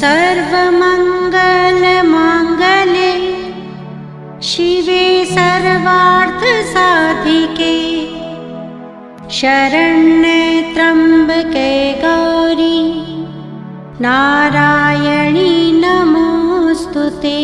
सर्वमङ्गलमाङ्गल्ये शिवे सर्वार्थसाधिके शरण्ये त्र्यम्बके गौरी नारायणी नमोऽस्तुते।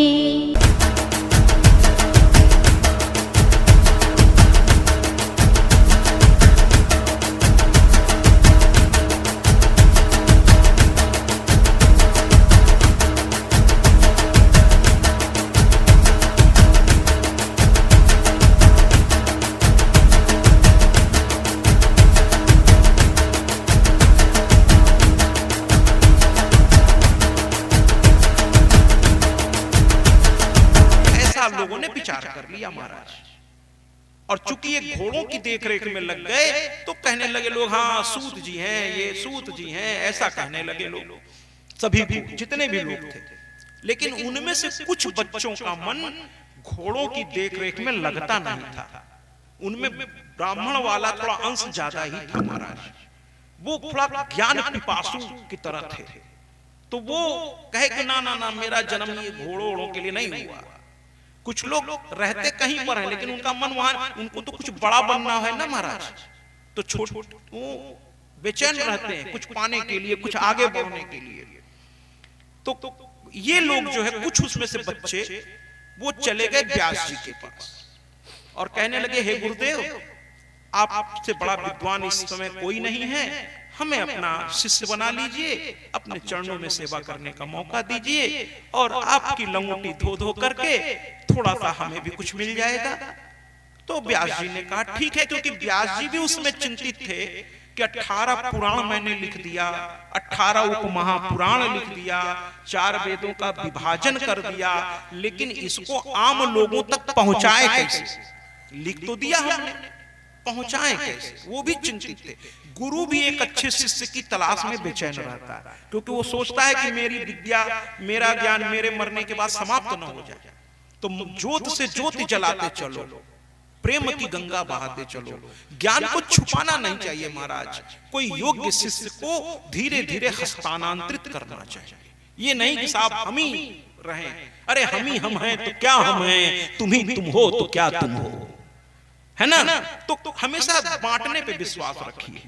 लोगों ने विचार कर लिया महाराज, और चूंकि ये घोड़ों की देखरेख में लग गए तो कहने लगे लोग, हाँ सूत जी हैं, ये सूत जी हैं, ऐसा कहने लगे लोग, सभी जितने भी लोग थे। लेकिन उनमें से कुछ बच्चों का मन घोड़ों की देखरेख में लगता नहीं था। उनमें ब्राह्मण वाला थोड़ा अंश ज्यादा ही था महाराज। वो थोड़ा ज्ञान पिपासु की तरह थे, तो वो कहे कि ना ना ना, मेरा जन्म ये घोड़ों के लिए नहीं हुआ। कुछ लोग रहते कहीं पर हैं, लेकिन उनका मन वहां, उनको तो कुछ बड़ा बनना है ना महाराज, तो छोटे वो बेचैन रहते हैं कुछ पाने के लिए, कुछ आगे बढ़ने के लिए। तो ये लोग जो है, कुछ उसमें से बच्चे वो चले गए व्यास जी के पास और कहने लगे, हे गुरुदेव, आपसे बड़ा विद्वान इस समय कोई नहीं है, हमें अपना शिष्य बना लीजिए, अपने चरणों में सेवा करने का मौका दीजिए, और आपकी लंगोटी धो धो करके थोड़ा सा हमें भी कुछ मिल जाएगा। तो व्यास जी ने कहा ठीक है, क्योंकि व्यास जी भी उसमें चिंतित थे कि 18 पुराण मैंने लिख दिया, 18 उपमहापुराण लिख दिया, 4 वेदों का विभाजन कर दिया, लेकिन इसको आम लोगों तक पहुंचाए कैसे? लिख तो दिया हमने, पहुंचाएं कैसे? वो भी चिंतित थे। गुरु भी एक अच्छे शिष्य की तलाश में बेचैन रहता है, क्योंकि वो सोचता है कि मेरी विद्या, मेरा ज्ञान मेरे मरने के बाद समाप्त न हो जाए। तो ज्योत से ज्योति जलाते चलो, प्रेम की गंगा बहाते चलो। ज्ञान को छुपाना नहीं चाहिए महाराज, कोई योग्य शिष्य को धीरे धीरे हस्तांतरित करना चाहिए। ये नहीं कि साहब हम ही रहें, अरे हम ही हम हैं तो क्या हम हैं, तुम ही तुम हो तो क्या तुम हो, है ना? तो हमेशा बांटने पे विश्वास रखिए।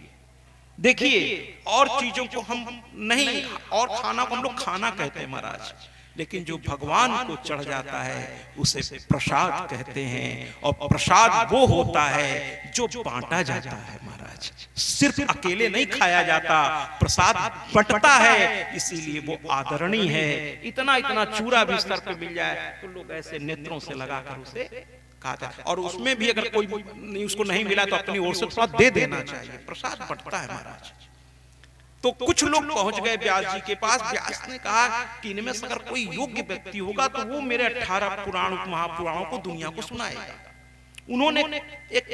देखिए, और चीजों को हम नहीं, और खाना को हम लोग खाना कहते हैं महाराज, लेकिन जो भगवान को चढ़ जाता है उसे प्रसाद कहते हैं, और प्रसाद वो होता है जो बांटा जाता है महाराज। सिर्फ अकेले नहीं खाया जाता, प्रसाद बंटता है, इसीलिए वो आदरणीय है। इतना इतना चूरा भी स्तर पे मिल जाए तो लोग ऐसे नेत्रों से लगाकर उसे खाता है, और उसमें भी अगर कोई नहीं, उसको नहीं मिला तो अपनी ओर से थोड़ा दे देना चाहिए। प्रसाद बंटता है महाराज। तो कुछ लोग पहुंच गए व्यास जी के पास। व्यास ने कहा कि इनमें से अगर कोई योग्य व्यक्ति होगा तो वो मेरे 18 पुराण महापुराणों को दुनिया को सुनाएगा। उन्होंने एक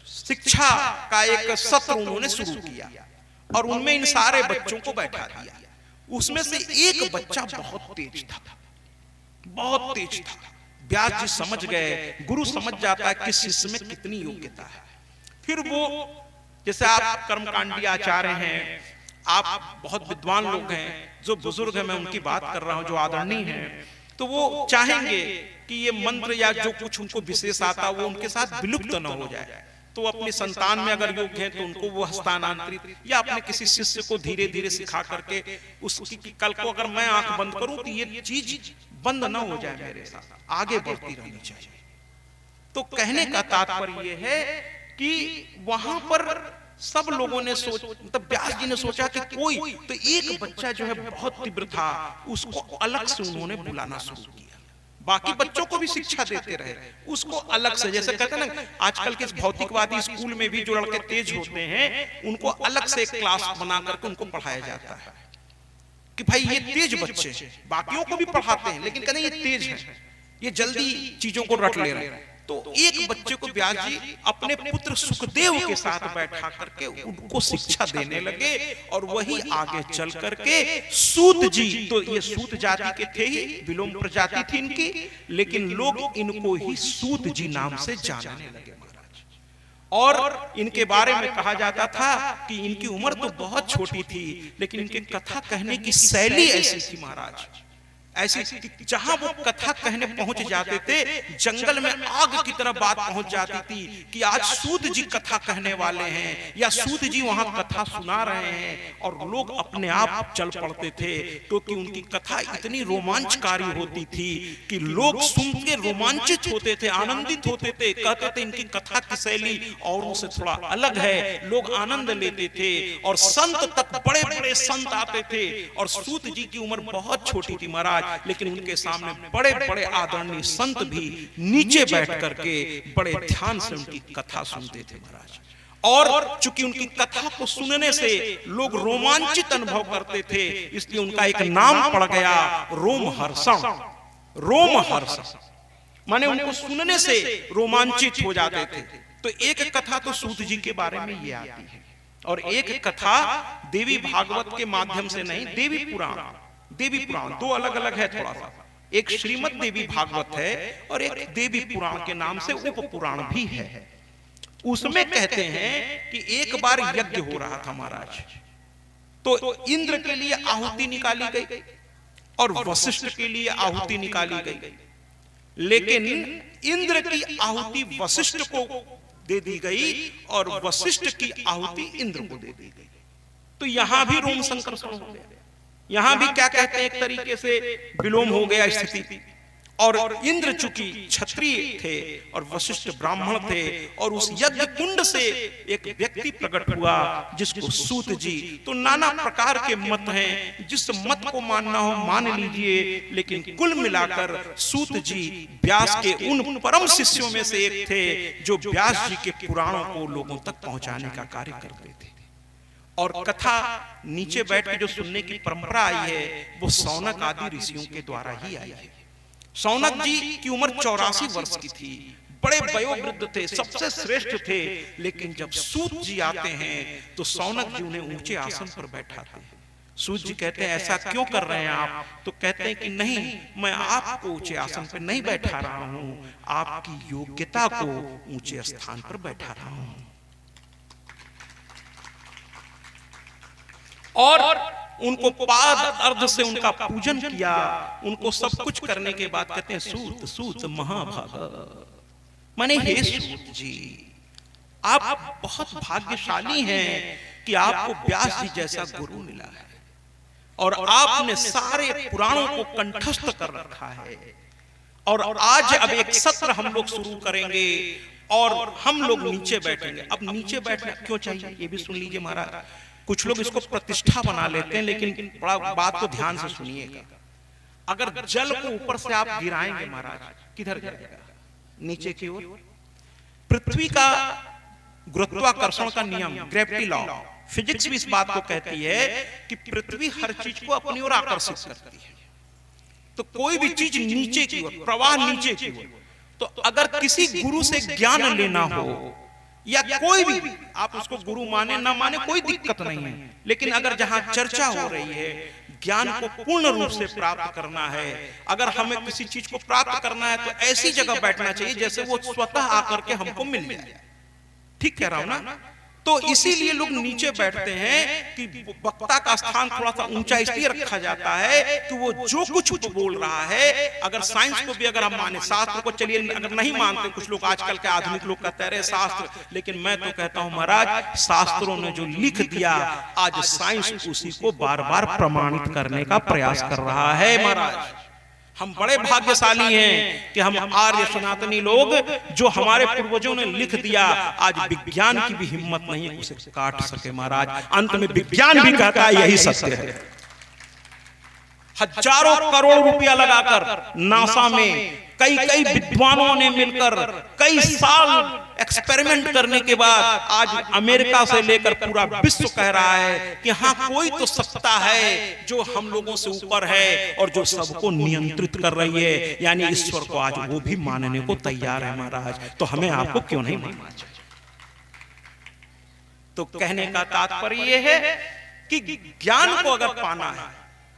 शिक्षा का एक सत्र उन्होंने शुरू किया, और उनमें इन सारे बच्चों को बैठा दिया। उसमें से एक बच्चा बहुत तेज था, बहुत तेज था। व्यास जी समझ गए, गुरु समझ जाता है कि शिष्य में कितनी योग्यता है। फिर वो, जैसे आप कर्मकांडी आचार्य हैं, आप बहुत विद्वान लोग हैं, जो बुजुर्ग हैं, मैं उनकी बात कर रहा हूं, जो आदरणीय हैं, तो वो चाहेंगे कि ये मंत्र या जो कुछ उनको विशेष आता वो उनके साथ विलुप्त न हो जाए। तो अपनी संतान में अगर योग्य है तो उनको वो हस्तांतरित, या अपने किसी शिष्य को धीरे धीरे सिखा करके उसकी, कल को अगर मैं आंख बंद करूं तो ये चीज बंद न हो जाए, मेरे साथ आगे बढ़ती रहनी चाहिए। तो कहने का तात्पर्य यह है कि वहां पर सब लोगों ने मतलब व्यास जी ने सोचा कि कोई तो एक बच्चा जो है बहुत तीव्र था, उसको अलग से उन्होंने बुलाना शुरू किया। बाकी बच्चों को भी शिक्षा देते रहे, उसको अलग से, जैसे कहते हैं ना आजकल के भौतिकवादी स्कूल में भी जो लड़के तेज होते हैं उनको अलग से एक क्लास बना करके उनको पढ़ाया जाता है कि भाई ये तेज बच्चे, बाकियों को भी पढ़ाते हैं लेकिन कहते हैं ये तेज है, ये जल्दी चीजों को रट ले रहे हैं। तो एक बच्चे को व्यास जी अपने पुत्र सुखदेव के साथ बैठा करके उनको शिक्षा देने लगे, और वही आगे चल करके सूत जी, तो ये सूत जाति के थे ही, विलोम प्रजाति थी इनकी, लेकिन लोग इनको ही सूत जी नाम से जानने लगे महाराज। और इनके बारे में कहा जाता था कि इनकी उम्र तो बहुत छोटी थी, लेकिन इनके कथा कहने की शैली ऐसी थी महाराज, ऐसी जहां वो कथा कहने पहुंच जाते थे, जंगल में आग की तरह बात पहुंच जाती थी कि आज सूत जी कथा कहने वाले हैं या सूत जी वहां कथा सुना रहे हैं, और लोग अपने आप चल पड़ते थे, क्योंकि उनकी कथा इतनी रोमांचकारी होती थी कि लोग सुन के रोमांचित होते थे, आनंदित होते थे, कहते थे इनकी कथा की शैली और उनसे थोड़ा अलग है, लोग आनंद लेते थे। और संत तक बड़े बड़े संत आते थे, और सूत जी की उम्र बहुत छोटी थी महाराज, लेकिन उनके सामने बड़े बड़े आदरणीय संत भी नीचे बैठ करके बड़े ध्यान से उनकी कथा सुनते थे महाराज। और चूंकि उनकी कथा को सुनने से लोग रोमांचित अनुभव करते थे, इसलिए उनका एक नाम पड़ गया रोमहर्षण। रोमहर्षण माने उनको सुनने से रोमांचित हो जाते थे। तो एक कथा तो सूत जी के बारे में ये आती है, और एक कथा देवी भागवत के माध्यम से नहीं, देवी पुराण दो अलग अलग है थोड़ा सा। एक श्रीमद् देवी भागवत है और एक देवी पुराण के नाम से उप पुराण भी है। उसमें कहते हैं कि एक बार यज्ञ हो रहा था महाराज, तो इंद्र के लिए आहुति निकाली गई और वशिष्ठ के लिए आहुति निकाली गई, लेकिन इंद्र की आहुति वशिष्ठ को दे दी गई और वशिष्ठ की आहुति इंद्र को दे दी गई। तो यहां भी रोम संकर्षण हो गया, यहां भी क्या कहते हैं, एक तरीके से विलोम हो गया स्थिति। और इंद्र चूंकि क्षत्रिय थे और वशिष्ठ ब्राह्मण थे, और उस यज्ञ कुंड से एक व्यक्ति प्रकट हुआ जिसको सूत जी, तो नाना प्रकार के मत हैं, जिस मत को मानना हो मान लीजिए, लेकिन कुल मिलाकर सूत जी व्यास के उन परम शिष्यों में से एक थे जो व्यास जी के पुराणों को लोगों तक पहुंचाने का कार्य करते थे। और कथा नीचे बैठ के जो सुनने की परंपरा आई है वो सौनक आदि ऋषियों के द्वारा ही आई है। सौनक जी की उम्र 84 वर्ष की थी, बड़े वयोवृद्ध थे, सबसे श्रेष्ठ थे, लेकिन जब सूत जी आते हैं तो सौनक जी उन्हें ऊंचे आसन पर बैठाते हैं। सूत जी कहते हैं ऐसा क्यों कर रहे हैं आप? तो कहते हैं कि नहीं, मैं आपको ऊंचे आसन पर नहीं बैठा रहा हूं, आपकी योग्यता को ऊंचे स्थान पर बैठा रहा हूं। और उनको पाद अर्ध से उनका पूजन किया, उनको सब कुछ करने के बाद कहते हैं सूत सूत महाभागा, माने हे सूत जी, आप बहुत भाग्यशाली हैं कि आपको व्यास जी जैसा गुरु मिला है, और आपने सारे पुराणों को कंठस्थ कर रखा है। और आज अब एक सत्र हम लोग शुरू करेंगे और हम लोग नीचे बैठेंगे। अब नीचे बैठना क्यों चाहिए ये भी सुन लीजिए महाराज। कुछ लोग इसको प्रतिष्ठा बना लेते हैं, लेकिन बड़ा बात को ध्यान से सुनिएगा। अगर जल को ऊपर से आप गिराएंगे महाराज, किधर गिरेगा? नीचे की ओर। पृथ्वी का गुरुत्वाकर्षण का नियम, ग्रेविटी लॉ, फिजिक्स भी इस बात को कहती है कि पृथ्वी हर चीज को अपनी ओर आकर्षित करती है। तो कोई भी चीज नीचे की ओर, प्रवाह नीचे की ओर। तो अगर किसी गुरु से ज्ञान लेना हो, या कोई भी, आप उसको गुरु माने ना माने कोई दिक्कत नहीं है, लेकिन अगर जहां चर्चा हो रही है, ज्ञान को पूर्ण रूप से प्राप्त करना है, अगर हमें किसी चीज को प्राप्त करना है, तो ऐसी जगह बैठना चाहिए जैसे वो स्वतः आकर के हमको मिल जाए। ठीक कह रहा हूं ना? तो इसीलिए लोग नीचे बैठते हैं कि वक्ता का स्थान थोड़ा सा ऊंचा इसलिए रखा जाता है कि वो जो कुछ बोल रहा है, अगर साइंस को भी अगर हम माने, शास्त्र को चलिए अगर नहीं मानते, कुछ लोग आजकल के आधुनिक लोग कहते हैं शास्त्र, लेकिन मैं तो कहता हूं महाराज, शास्त्रों ने जो लिख दिया, आज साइंस उसी को बार बार प्रमाणित करने का प्रयास कर रहा है महाराज। हम बड़े भाग्यशाली हैं कि हम आर्य सनातनी लोग, जो हमारे पूर्वजों ने लिख दिया, आज विज्ञान की भी हिम्मत नहीं है उसे काट सके महाराज। अंत में विज्ञान भी कहता है यही सत्य है। हजारों करोड़ रुपया लगाकर नासा में कई विद्वानों ने मिलकर कई साल एक्सपेरिमेंट करने के बाद आज अमेरिका से लेकर पूरा विश्व कह रहा है कि हाँ, कोई तो सत्ता है जो हम लोगों से ऊपर है और जो सबको नियंत्रित कर रही है, यानी ईश्वर को आज वो भी मानने को तैयार है महाराज। तो हमें आपको क्यों नहीं मानना चाहिए? तो कहने का तात्पर्य यह है कि ज्ञान को अगर पाना है,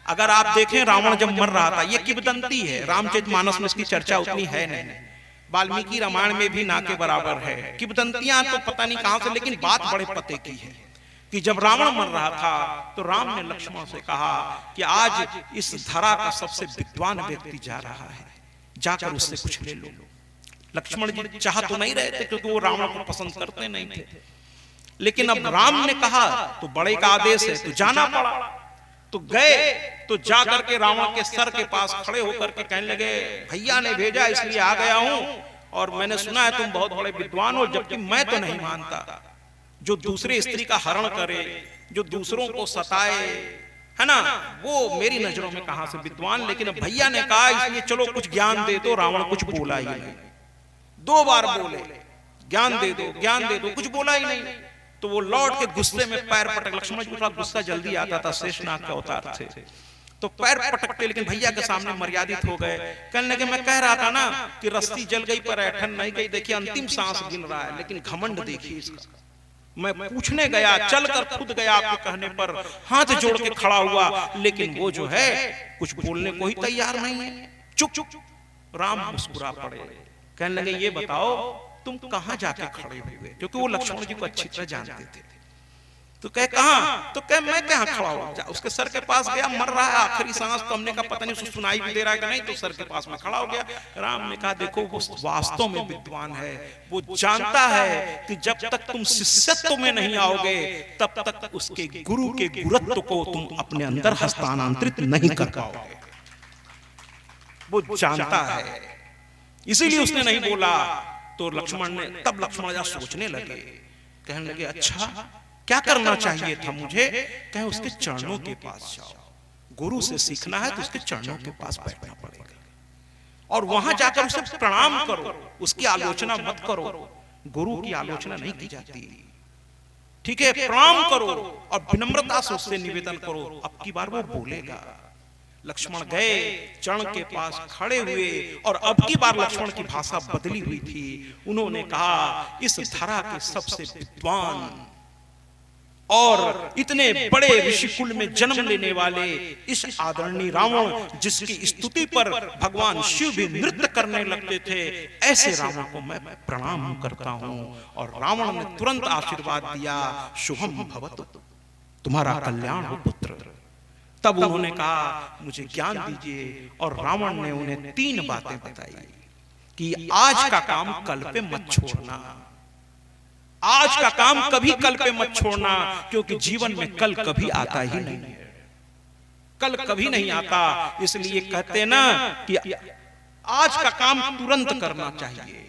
अगर आप देखें रावण जब मर रहा था, ये किंवदंती है, रामचरितमानस में इसकी चर्चा उतनी है नहीं, वाल्मीकि रामायण में भी ना के बराबर है। किंवदंतियां तो पता नहीं कहां से, लेकिन बात बड़े पते की है कि जब रावण मर रहा था तो राम ने लक्ष्मण से कहा कि आज इस धरा का सबसे विद्वान व्यक्ति जा रहा है, जाकर उससे कुछ ले लो। लक्ष्मण जी चाह तो नहीं रहे थे क्योंकि वो रावण को पसंद करते नहीं थे, लेकिन अब राम ने कहा तो बड़े का आदेश है तो जाना पड़ा। तो गए तो जाकर के रावण के सर के पास खड़े होकर के कहने लगे, भैया ने भेजा इसलिए आ गया हूं, और मैंने सुना है तुम बहुत बड़े विद्वान हो, जबकि मैं तो नहीं मानता। जो दूसरे स्त्री का हरण करे, जो दूसरों को सताए, है ना, वो मेरी नजरों में कहां से विद्वान। लेकिन भैया ने कहा इसलिए चलो कुछ ज्ञान दे दो। रावण कुछ बोला ही नहीं, 2 बार बोले ज्ञान दे दो, ज्ञान दे दो, कुछ बोला ही नहीं। तो वो लौट के गुस्से में पैर पटक, लक्ष्मण जी को गुस्सा जल्दी आता था, शेषनाग के अवतार थे, तो पैर पटकते, लेकिन भैया के सामने मर्यादित हो गए। कहने लगे मैं कह रहा था ना कि रस्सी जल गई पर ऐठन नहीं गई, देखिए अंतिम सांस गिन रहा है, लेकिन घमंड देखिए इसका। मैं पूछने गया, चलकर खुद गया आपके कहने पर, हाथ जोड़ के खड़ा हुआ, लेकिन वो जो है कुछ बोलने को ही तैयार नहीं है, चुप चुप। राम मुस्कुरा पड़े, कहने लगे ये बताओ तुम कहां जाके खड़े हुए, क्योंकि वो लक्ष्मण जी को अच्छी तरह जानते थे। तो कहे कहां, तो कहे मैं कहां खड़ा हुआ। उसके सर के पास गया, मर रहा है, आखिरी सांस, तो हमने कहा पता नहीं उसको सुनाई भी दे रहा है कि नहीं, तो सर के पास में खड़ा हो गया। राम ने कहा देखो वो वास्तव में विद्वान है, वो जानता है कि जब तक तुम शिष्यत्व में नहीं आओगे तब तक उसके गुरु के गुरुत्व को तुम अपने अंदर हस्तांतरित नहीं कर पाओगे। वो जानता है, इसीलिए उसने नहीं बोला। तो लक्ष्मण ने, तब लक्ष्मण जरा सोचने लगे, कहने लगे अच्छा क्या करना चाहिए था मुझे। कहे उसके चरणों के पास जाओ, गुरु से सीखना है तो उसके चरणों के पास बैठना पड़ेगा, और वहां जाकर उसे प्रणाम करो, उसकी आलोचना मत करो। गुरु की आलोचना नहीं की जाती, ठीक है, प्रणाम करो और विनम्रता से उससे निवेदन करो, अब की बार वो बोलेगा। लक्ष्मण गए, चरण के पास खड़े हुए, और अब की बार लक्ष्मण की भाषा बदली हुई थी। उन्होंने कहा इस धरा के सबसे विद्वान और इतने बड़े ऋषि कुल में जन्म लेने वाले इस आदरणीय रावण, जिसकी स्तुति पर भगवान शिव भी नृत्य करने लगते थे, ऐसे रावण को मैं प्रणाम करता हूं। और रावण ने तुरंत आशीर्वाद दिया, शुभम भवतु, तुम्हारा कल्याण हो पुत्र। तब उन्होंने कहा मुझे ज्ञान दीजिए, और रावण ने उन्हें 3 बातें बताई कि आज का काम कल पे मत छोड़ना, आज का काम कभी कल पे मत छोड़ना, क्योंकि जीवन में कल कभी आता ही नहीं है, कल कभी नहीं आता। इसलिए कहते ना कि आज का काम तुरंत करना चाहिए,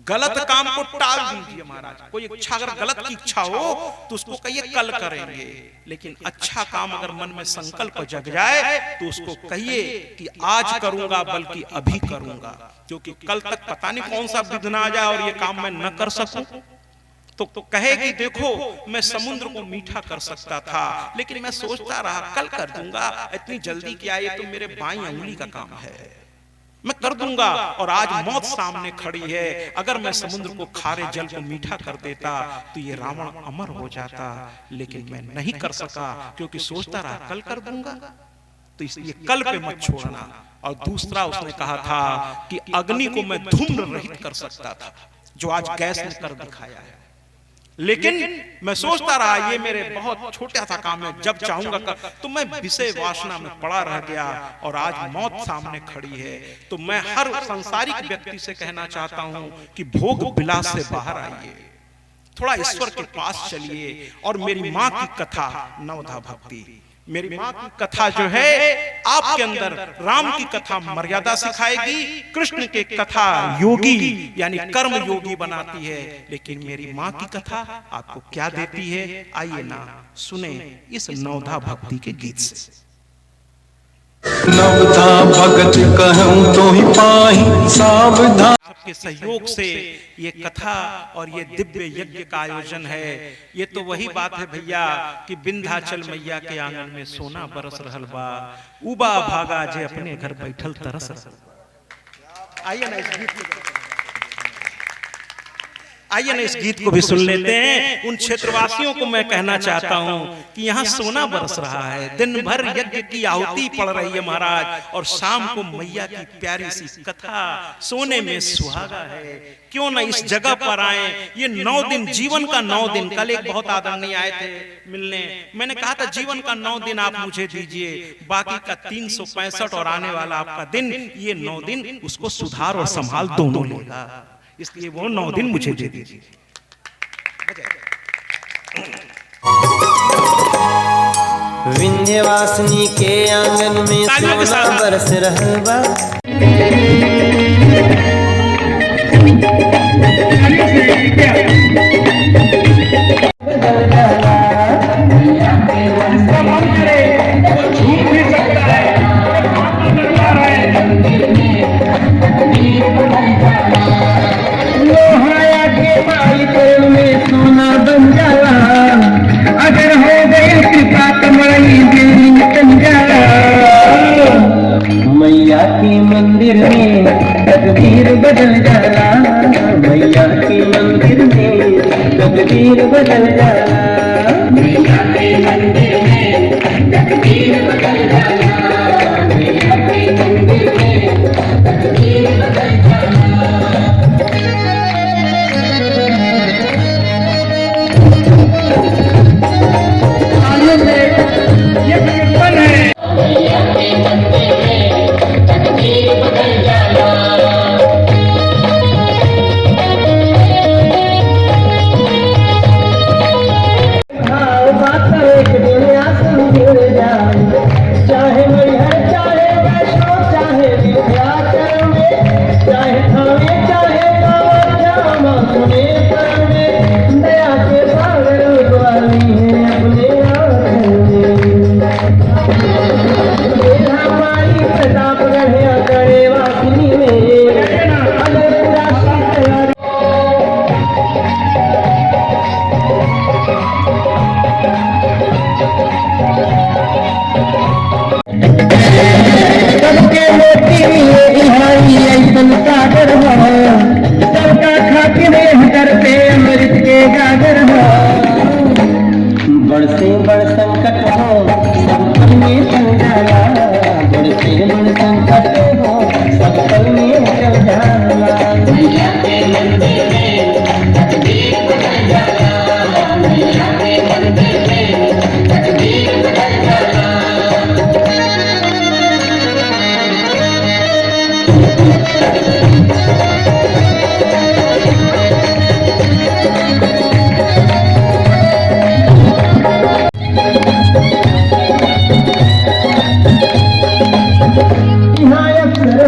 गलत काम को टाल दीजिए महाराज। कोई इच्छा अगर गलत की इच्छा हो तो उसको कहिए कल करेंगे, लेकिन अच्छा काम अगर मन में संकल्प जग जाए तो उसको कहिए कि आज करूंगा, बल्कि अभी करूंगा, क्योंकि कल तक पता नहीं कौन सा विघ्न आ जाए और ये काम मैं न कर सकूं। तो कहे कि देखो मैं समुद्र को मीठा कर सकता था, लेकिन मैं सोचता रहा कल कर दूंगा, इतनी जल्दी क्या, ये तो मेरे बाईं अंगुली का काम है, मैं कर दूंगा। और आज मौत सामने खड़ी है, अगर मैं समुद्र को खारे जल को मीठा कर देता तो ये रावण अमर हो जाता, लेकिन मैं नहीं कर सका, क्योंकि सोचता रहा कल कर दूंगा। तो इसलिए कल पे मत छोड़ना। और दूसरा उसने कहा था कि अग्नि को मैं धूम्र रहित कर सकता था, जो आज गैस ने कर दिखाया है, लेकिन मैं सोचता रहा ये मेरे बहुत छोटा सा काम है, जब चाहूंगा कर। तो मैं विषय वासना में पड़ा रह गया, और आज मौत सामने खड़ी है। तो मैं हर संसारिक व्यक्ति से कहना चाहता हूं कि भोग विलास से बाहर आइए, थोड़ा ईश्वर के पास चलिए। और मेरी माँ की कथा नवधा भक्ति, मेरी माँ की कथा जो है आपके अंदर राम की कथा मर्यादा सिखाएगी, कृष्ण की कथा योगी यानी कर्म योगी बनाती है, लेकिन मेरी माँ की कथा आपको क्या देती है, आइए ना सुने इस नवधा भक्ति के गीत से। नवधा भगत कहूं तो ही पाही सावधान। सबके सहयोग से ये कथा और ये दिव्य यज्ञ का आयोजन है। ये तो वही बात है भैया कि विंध्याचल मैया के आंगन में सोना बरस रहल बा, उबा भागा जे अपने घर बैठल तरस रहल बा। आइए ना इस गीत को। आइए ना इस गीत को भी सुन लेते हैं। उन क्षेत्रवासियों को मैं कहना चाहता हूं कि यहाँ सोना बरस रहा है, दिन भर यज्ञ की आहुति पड़ रही है महाराज, और शाम को मैया की प्यारी सी कथा, सोने में सुहागा है। क्यों ना इस जगह पर आए। ये 9 दिन, जीवन का 9 दिन। कल एक बहुत आदरणीय आए थे मिलने, मैंने कहा था जीवन का 9 दिन आप मुझे दीजिए, बाकी का 365 और आने वाला आपका दिन, ये 9 दिन उसको सुधार और संभाल दोनों लेगा, इसलिए वो 9 दिन मुझे दे दीजिए। विंध्यवासिनी के आंगन में सोना बरस रहल बा। लोहाया के माई कोल में सोना बन जाला, अगर हो गई कृपा कमई देवी बन जाला। मैया के मंदिर में तकदीर बदल जाला, मैया के मंदिर में तकदीर बदल जाला, मैया के मंदिर में तकदीर बदल जाला, मैया के मंदिर में तकदीर बदल जाला। ये कीर्तन है। मैया के मंदिर में तकदीर बदल जाला। हाँ बात एक दुनिया संजुड़ जाए, चाहे मैहर चाहे वैष्णो चाहे विंध्याचल में, चाहे थाने चाहे कांवरिया सुने पर में, दया के सागर वाली है अपने सबके मोती सागर हो, सबका खातिर करते अमृत के गागर हो। बड़ से बड़ संकट हो सब पल में चल जाला, बड़ से बड़ संकट हो सब पल में चल जाला। मैया के मंदिर में तकदीर बदल जाला, मैया के मंदिर में तकदीर बदल जाला।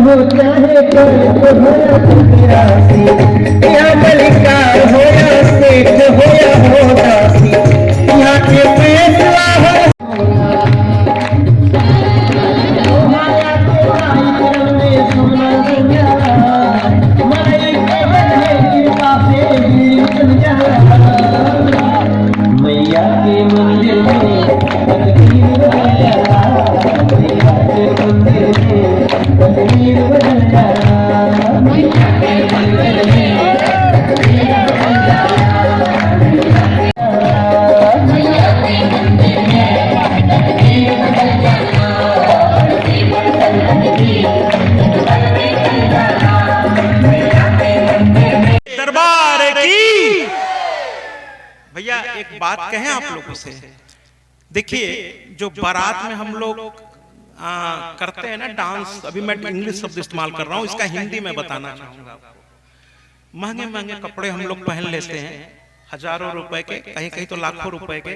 हो चाहे कोई तो होया राशि, यहाँ मलिकार होया सेठ होया हो दासी, यहाँ के फैसला है माया के माई करम में सोना बन जाला, माई के बदले कृपा से बीड़ी बन जाला। मैया के मंदिर में तकदीर बदल जाला, मैया के मंदिर में तकदीर बदल जाला, मैया के मंदिर में तकदीर बदल जाला, मैया के मंदिर में तकदीर बदल जाला, दरबार की। भैया एक बात कहें आप लोगों से, देखिए जो बारात में हम लोग करते हैं ना डांस, अभी मैं इंग्लिश शब्द इस्तेमाल कर रहा हूँ, इसका हिंदी में बताना चाहूंगा आपको। महंगे महंगे कपड़े हम लोग पहन लेते हैं, हजारों रुपए के, कहीं कहीं तो लाखों रुपए के,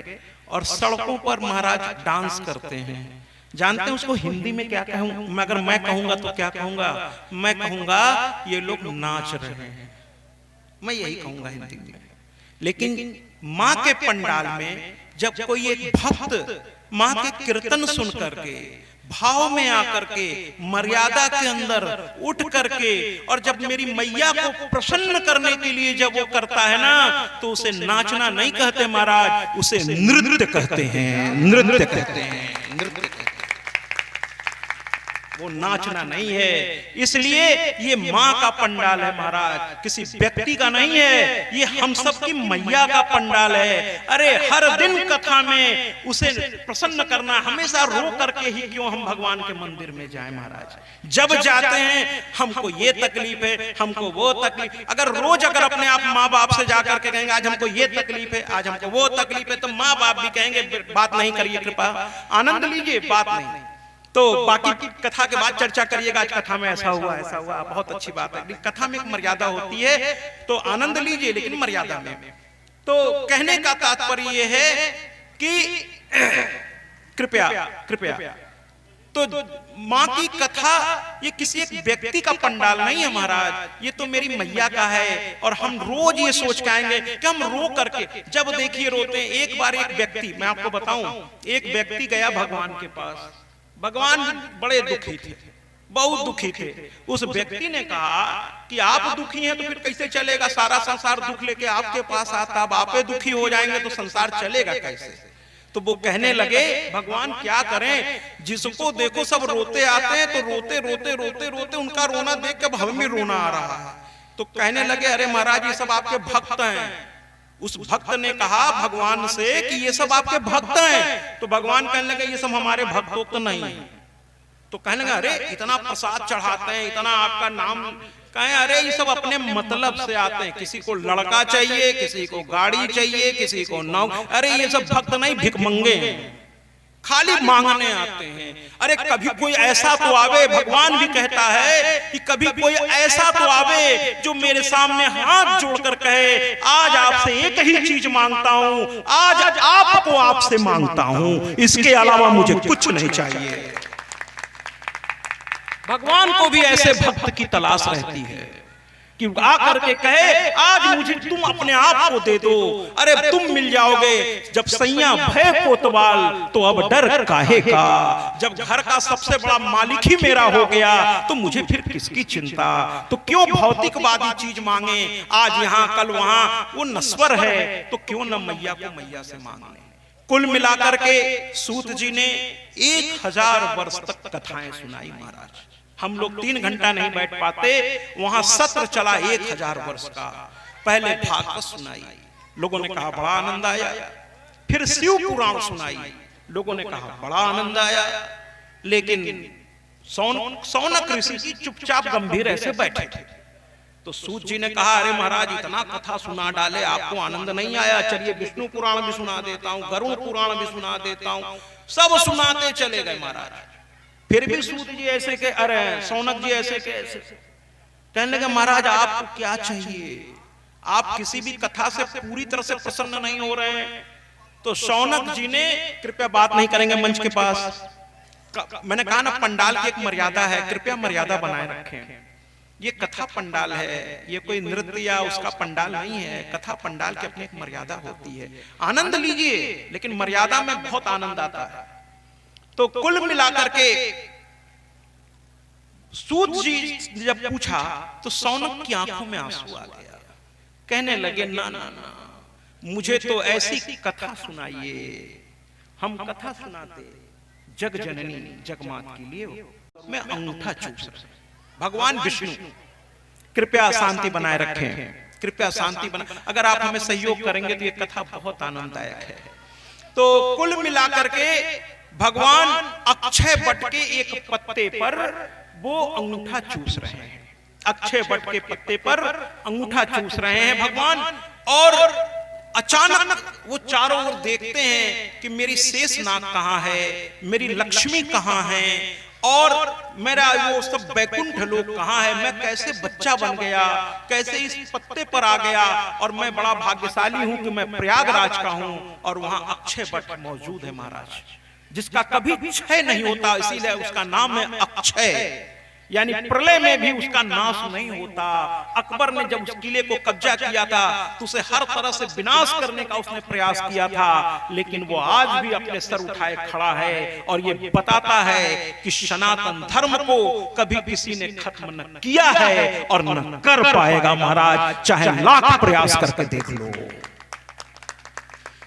और सड़कों पर महाराज डांस करते हैं। जानते हैं उसको हिंदी में क्या कहूँ? अगर मैं कहूंगा तो क्या कहूंगा? मैं कहूंगा ये लोग नाच रहे हैं, मैं यही कहूंगा हिंदी में। लेकिन माँ के पंडाल में जब कोई एक भक्त माँ के कीर्तन सुन करके भाव में आकर के मर्यादा के अंदर उठ करके, और जब मेरी मैया को प्रसन्न करने के लिए जब वो करता है ना, तो उसे नाचना नहीं कहते महाराज, उसे नृत्य कहते हैं, नृत्य कहते हैं, नृत्य कहते हैं। वो नाचना नहीं है। इसलिए ये माँ का पंडाल है महाराज, किसी व्यक्ति का नहीं है, ये हम सब की मैया का पंडाल है। अरे हर दिन कथा में उसे प्रसन्न करना, हमेशा रो करके ही क्यों हम भगवान के मंदिर में जाएं महाराज। जब जाते हैं हमको ये तकलीफ है, हमको वो तकलीफ, अगर रोज अगर अपने आप माँ बाप से जाकर के कहेंगे आज हमको ये तकलीफ है, आज हमको वो तकलीफ है, तो माँ बाप भी कहेंगे बात नहीं करिए, कृपा आनंद लीजिए, बात नहीं। तो बाकी कथा के बाद चर्चा करिएगा, आज कथा में ऐसा हुआ ऐसा हुआ, बहुत अच्छी बात है। कथा में एक मर्यादा होती है, तो आनंद लीजिए लेकिन मर्यादा में। तो कहने का तात्पर्य यह है कि कृपया कृपया, तो माँ की कथा ये किसी एक व्यक्ति का पंडाल नहीं है महाराज, ये तो मेरी मैया का है। और हम रोज ये सोच के आएंगे कि हम रो करके, जब देखिए रोते हैं। एक बार एक व्यक्ति, मैं आपको बताऊं, एक व्यक्ति गया भगवान के पास, भगवान बड़े दुखी थे, बहुत दुखी थे। उस व्यक्ति ने कहा कि आप दुखी हैं तो फिर कैसे चलेगा, सारा संसार दुख लेके आपके पास आता, अब आप दुखी हो जाएंगे तो संसार चलेगा कैसे। तो वो कहने लगे भगवान क्या करें, जिसको देखो सब रोते आते हैं, तो रोते रोते रोते रोते उनका रोना देख के हमें भी रोना आ रहा है। तो कहने लगे अरे महाराज ये सब आपके भक्त हैं। उस भक्त ने कहा भगवान से कि ये सब आपके भक्त हैं। तो भगवान कहने लगे ये सब हमारे भक्तों तो नहीं है। तो कहने लगे अरे इतना प्रसाद चढ़ाते हैं, इतना आपका नाम, कहें अरे ये सब अपने मतलब से आते हैं, किसी को लड़का चाहिए, किसी को गाड़ी चाहिए, किसी को नौकरी, अरे ये सब भक्त नहीं भिखमंगे हैं, खाली मांगने आते हैं। अरे कभी कोई ऐसा तो आवे, भगवान भी कहता है कि कभी कोई ऐसा तो आवे जो मेरे सामने हाथ जोड़कर कहे आज आपसे एक ही चीज मांगता हूं, आज आपको आपसे मांगता हूं, इसके अलावा मुझे कुछ नहीं चाहिए। भगवान को भी ऐसे भक्त की तलाश रहती है कि आकर के कहे आज मुझे तुम अपने आप को दे दो, अरे तुम मिल जाओगे। जब सैया भय कोतवाल तो अब डर काहे का, जब घर का सबसे बड़ा मालिक ही मेरा हो गया तो मुझे फिर किसकी चिंता। तो क्यों भौतिकवादी चीज मांगे, आज यहाँ कल वहां, वो नश्वर है, तो क्यों न मैया को मैया से मांगे। कुल मिलाकर के सूत जी ने 1000 वर्ष तक कथाएं सुनाई महाराज। हम लोग 3 घंटा नहीं बैठ पाते, वहां सत्र चला 1000 वर्ष का। पहले भागवत सुनाई, लोगों ने कहा बड़ा आनंद आया। फिर शिव पुराण सुनाई, लोगों ने कहा बड़ा आनंद आया। लेकिन सौनक ऋषि जी चुपचाप गंभीर ऐसे बैठे थे। तो सूत जी ने कहा अरे महाराज इतना कथा सुना डाले, आपको आनंद नहीं आया, चलिए विष्णु पुराण भी सुना देता हूँ, गरुड़ पुराण भी सुना देता हूँ। सब सुनाते चले गए महाराज। फिर भी सूत जी ऐसे के, अरे सौनक जी ऐसे के ऐसे कहने लगे महाराज आपको क्या चाहिए, आप किसी भी कथा से पूरी तरह से प्रसन्न नहीं हो रहे हैं। तो सौनक जी ने, कृपया बात नहीं करेंगे मंच के पास, मैंने कहा ना पंडाल की एक मर्यादा है, कृपया मर्यादा बनाए रखें। ये कथा पंडाल है, ये कोई नृत्य या उसका पंडाल नहीं है। कथा पंडाल की अपनी एक मर्यादा होती है, आनंद लीजिए लेकिन मर्यादा में बहुत आनंद आता है। तो कुल मिलाकर के सूत जी ने जब पूछा तो सौनक की आंखों में आंसू आ गया। कहने लगे ना ना ना, मुझे तो ऐसी कथा सुनाइए। हम कथा सुनाते जग जननी जगमात के लिए मैं अंगूठा चूस रहा। भगवान विष्णु कृपया शांति बनाए रखें, कृपया शांति बना, अगर आप हमें सहयोग करेंगे तो ये कथा बहुत आनंददायक है। तो कुल मिलाकर के भगवान अक्षय वट के एक पत्ते पर वो अंगूठा चूस रहे हैं। अक्षय वट के पत्ते पर अंगूठा चूस रहे हैं भगवान। और अचानक वो चारों ओर देखते हैं कि मेरी शेषनाग कहाँ है, मेरी लक्ष्मी कहाँ है, और मेरा वो सब वैकुंठ लोक कहाँ है, मैं कैसे बच्चा बन गया, कैसे इस पत्ते पर आ गया। और मैं बड़ा भाग्यशाली हूं कि मैं प्रयागराज का हूं और वहां अक्षय वट मौजूद है महाराज, जिसका कभी क्षय नहीं होता, इसीलिए उसका नाम है अक्षय। यानी प्रलय में भी उसका नाश नहीं होता। अकबर ने जब उस किले को कब्जा किया था तो उसे हर तरह से विनाश करने का उसने प्रयास किया था, लेकिन वो आज भी अपने सर उठाए खड़ा है और ये बताता है कि सनातन धर्म को कभी किसी ने खत्म न किया है और न कर पाएगा महाराज, चाहे लाख प्रयास करके देख लो।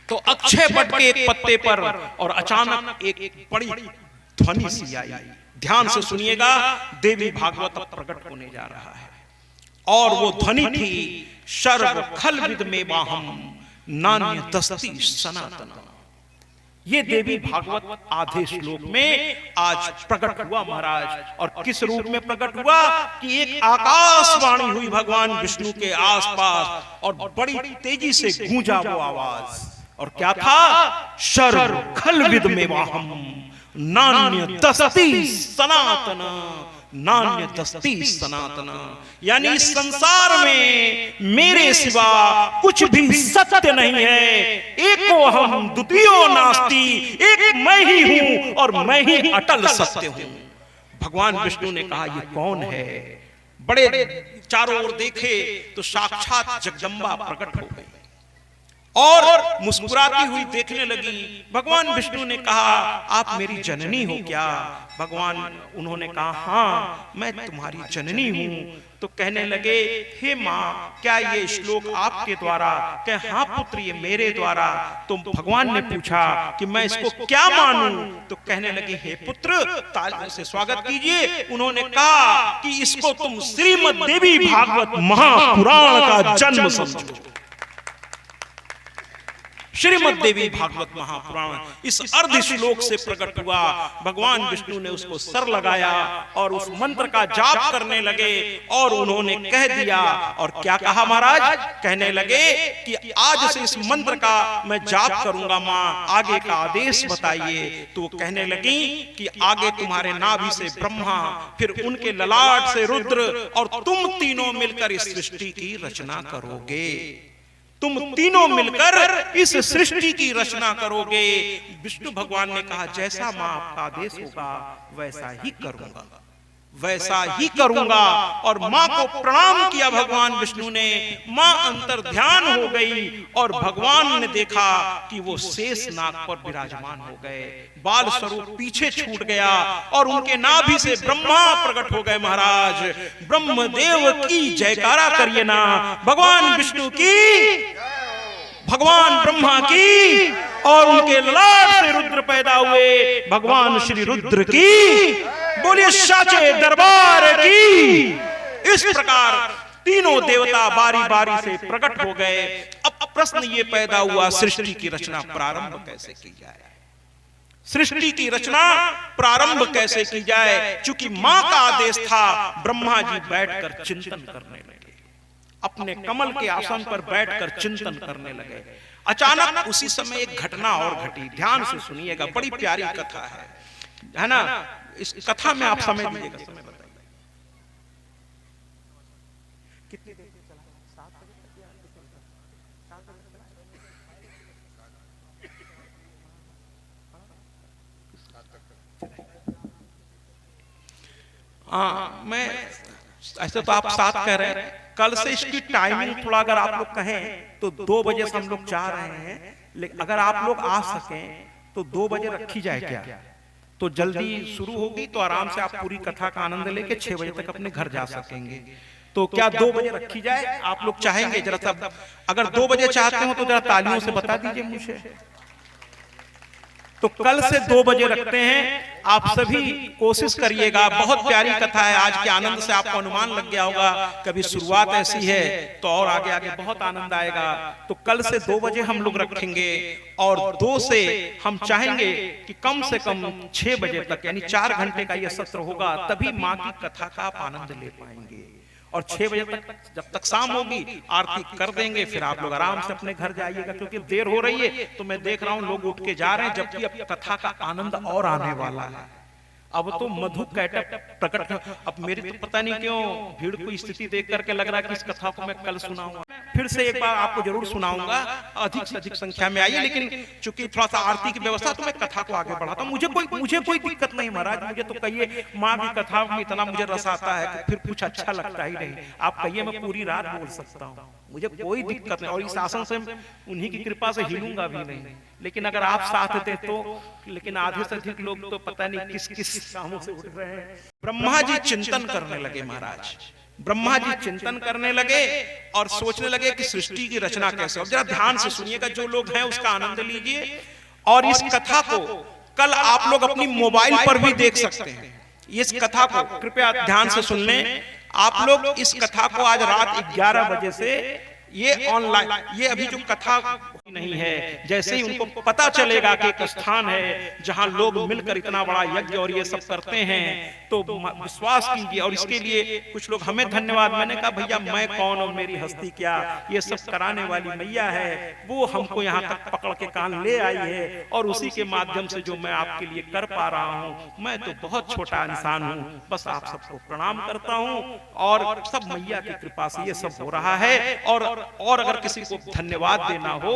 तो अक्षय वट के एक पत्ते पर और अचानक एक बड़ी ध्वनि सी आई, ध्यान से सुनिएगा, देवी भागवत अब प्रकट होने जा रहा है और वो ध्वनि थी सर्व खल विद में वाहम नान्य दस्ती सनातन। ये देवी भागवत आधे श्लोक में आज प्रकट हुआ महाराज। और किस रूप में प्रकट हुआ कि एक आकाशवाणी हुई भगवान विष्णु के आसपास और बड़ी तेजी से गूंजा वो आवाज। और क्या था? सर्व खल विद में वाहम नान्य दस्ती सनातन, नान्य दस्ती सनातन। यानी इस संसार में मेरे सिवा कुछ भी सत्य नहीं है। एको हम द्वितीयो नास्ति, एक मैं ही हूं और मैं ही अटल सत्य हूं। भगवान विष्णु ने कहा ये कौन है? बड़े चारों ओर देखे तो साक्षात जगदम्बा प्रकट हो गई और मुस्कुराती हुई देखने लगी। भगवान विष्णु ने कहा आप मेरी जननी हो क्या? भगवान उन्होंने कहा हाँ मैं तुम्हारी जननी हूं। तो कहने लगे हे माँ क्या ये श्लोक आपके द्वारा? कहे हाँ पुत्र ये मेरे द्वारा। तो भगवान ने पूछा कि मैं इसको क्या मानूं? तो कहने लगे हे पुत्र तालियों से स्वागत कीजिए। उन्होंने कहा कि इसको तुम श्रीमद् देवी भागवत महापुराण का जन्म समझो। श्रीमद् देवी भागवत महापुराण इस अर्ध श्लोक से प्रकट हुआ। भगवान विष्णु ने उसको सर लगाया और उस मंत्र का जाप करने लगे और उन्होंने कह दिया। और क्या कहा महाराज? कहने लगे कि आज से इस मंत्र का मैं जाप करूंगा माँ, आगे का आदेश बताइए। तो कहने लगी कि आगे तुम्हारे नाभि से ब्रह्मा, फिर उनके ललाट से रुद्र और तुम तीनों मिलकर इस सृष्टि की रचना करोगे। तुम तीनों मिलकर इस सृष्टि की रचना करोगे। विष्णु भगवान ने कहा जैसा मां आपका आदेश होगा वैसा ही करूंगा, वैसा ही करूंगा। और मां को प्रणाम किया भगवान विष्णु ने। मां अंतर ध्यान हो गई और भगवान ने देखा कि वो शेष नाग पर विराजमान हो गए। बाल स्वरूप पीछे छूट गया और उनके नाभि से ब्रह्मा प्रकट हो गए। महाराज ब्रह्मदेव की जयकारा करिए ना। भगवान विष्णु की, भगवान ब्रह्मा की, और उनके ललाट से रुद्र पैदा हुए। भगवान श्री रुद्र की बोलिए साचे दरबार की। इस प्रकार तीनों देवता बारी बारी से प्रकट हो गए। अब प्रश्न ये पैदा हुआ सृष्टि की रचना प्रारंभ कैसे की जाए? सृष्टि की रचना प्रारंभ कैसे की जाए? चूंकि मां का आदेश था, ब्रह्मा जी बैठकर चिंतन करने लगे, अपने कमल के आसन पर बैठकर चिंतन करने लगे। अचानक उसी समय एक घटना और घटी। ध्यान से सुनिएगा, बड़ी प्यारी कथा है ना। इस कथा में आप समय दीजिएगा। समय बताइए कितनी देर से चला? 7 बजे तक या 7 बजे तक? हाँ मैं ऐसे तो आप 7 कह रहे हैं। कल से इसकी टाइमिंग थोड़ा अगर आप लोग कहें तो 2 बजे से हम लोग चाह रहे हैं, लेकिन अगर आप लोग आ सकें तो 2 बजे रखी जाए क्या? तो जल्दी शुरू होगी तो आराम से आप पूरी कथा का आनंद लेके 6 बजे तक अपने घर जा सकेंगे। तो क्या 2 बजे रखी जाए? आप लोग चाहेंगे? जरा सब अगर 2 बजे चाहते हो तो जरा तालियों से बता दीजिए मुझे। तो कल से 2 बजे रखते हैं। आप सभी कोशिश करिएगा। बहुत प्यारी कथा है। आज के आनंद से आपको अनुमान लग गया होगा, कभी शुरुआत ऐसी है तो और आगे आगे बहुत आनंद आएगा। तो कल से 2 बजे हम लोग रखेंगे और 2 से हम चाहेंगे कि कम से कम 6 बजे तक, यानी 4 घंटे का यह सत्र होगा, तभी माँ की कथा का आप आनंद ले पाएंगे। और 6 बजे तक जब तक शाम होगी आरती कर देंगे, फिर आप लोग आराम से अपने घर जाइएगा। क्योंकि देर हो रही है तो मैं देख रहा हूं लोग उठ के जा रहे हैं, जबकि अब कथा का आनंद और आने वाला है। अब तो मधु कैटअप प्रकट। अब मेरी तो पता नहीं क्यों भीड़ को स्थिति देख करके लग रहा है कि इस कथा को मैं कल सुनाऊंगा। फिर से एक बार आपको जरूर सुनाऊंगा, अधिक से अधिक संख्या में आइए। लेकिन चूंकि थोड़ा सा आरती की व्यवस्था, तो मैं कथा को आगे बढ़ाता हूँ। मुझे कोई दिक्कत नहीं महाराज। मुझे तो कहिए माँ की कथा में इतना मुझे रस आता है कि फिर कुछ अच्छा लगता ही नहीं। आप कहिए मैं पूरी रात बोल सकता हूँ, मुझे कोई दिक्कत नहीं। और इस आसन से उन्हीं की कृपा से हिलूंगा भी नहीं। लेकिन अगर आप साथ थे तो, लेकिन आधे से अधिक लोग तो पता नहीं किस किस कामों से उठ रहे हैं। ब्रह्मा जी चिंतन करने लगे महाराज। ब्रह्मा जी चिंतन करने लगे और सोचने लगे कि सृष्टि की रचना कैसे हो। जरा ध्यान से सुनिएगा, जो लोग हैं उसका आनंद लीजिए। और इस कथा को कल आप लोग अपनी मोबाइल पर भी देख सकते हैं। इस कथा को कृपया ध्यान से सुन लें आप लोग। इस कथा को आज रात 11 बजे से ये ऑनलाइन, ये अभी जो कथा नहीं है, जैसे ही उनको पता चलेगा कि एक स्थान है जहां लोग मिलकर इतना बड़ा यज्ञ और ये सब करते हैं, तो विश्वास कीजिए। और इसके लिए कुछ लोग हमें धन्यवाद, मैंने कहा भैया मैं कौन और मेरी हस्ती क्या, ये सब कराने वाली मैया है, वो हमको यहाँ तक पकड़ के कान ले आई है और उसी के माध्यम से जो मैं आपके लिए कर पा रहा हूँ, मैं तो बहुत छोटा इंसान हूँ, बस आप सबको प्रणाम करता हूँ और सब मैया की कृपा से ये सब हो रहा है। और अगर किसी को धन्यवाद देना हो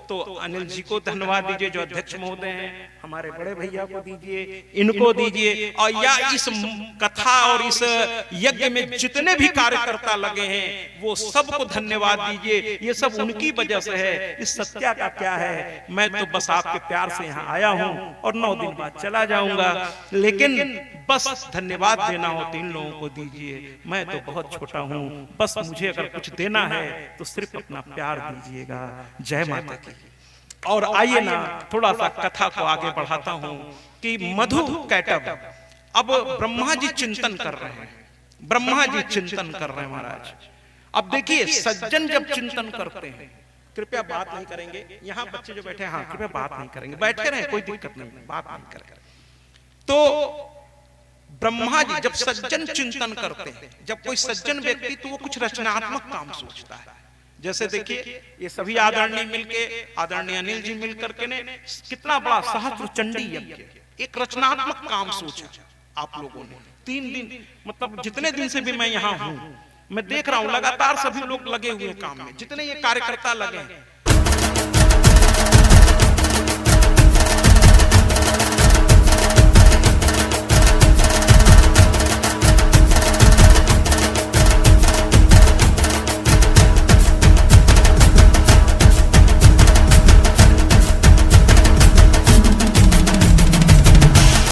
तो अनिल जी को धन्यवाद दीजिए जो अध्यक्ष महोदय हैं, हमारे बड़े भैया को दीजिए, इनको दीजिए, और या इस कथा और इस यज्ञ में जितने भी कार्यकर्ता लगे हैं वो सबको धन्यवाद दीजिए। ये सब उनकी वजह से है। इस सत्या का क्या है, मैं तो बस आपके प्यार से यहाँ आया हूँ और 9 दिन बाद चला जाऊंगा, लेकिन बस धन्यवाद देना हो तो इन लोगों को दीजिए। मैं तो बहुत छोटा हूँ, बस मुझे अगर कुछ देना है तो सिर्फ अपना प्यार दीजिएगा। जय माता की। और आइए ना थोड़ा सा कथा को आगे बढ़ाता हूँ कि मधु कैटभ, अब ब्रह्मा जी चिंतन कर रहे हैं, ब्रह्मा जी चिंतन कर रहे हैं महाराज। अब देखिए सज्जन जब चिंतन करते हैं, कृपया बात नहीं करेंगे, यहाँ बच्चे जो बैठे हैं हाँ कृपया बात नहीं करेंगे, बैठ के रहे कोई दिक्कत नहीं, बात नहीं करेंगे। तो ब्रह्मा जी जब सज्जन चिंतन करते हैं, जब कोई सज्जन व्यक्ति तो वो कुछ रचनात्मक काम सोचता है। जैसे देखिए ये सभी आदरणीय मिलके, आदरणीय अनिल जी मिलकर के ने कितना बड़ा सहस्त्र चंडी यज्ञ, एक रचनात्मक काम सोचा आप लोगों ने। 3 दिन मतलब जितने दिन से भी मैं यहाँ हूँ मैं देख रहा हूँ लगातार सभी लोग लगे हुए काम में, जितने ये कार्यकर्ता लगे हैं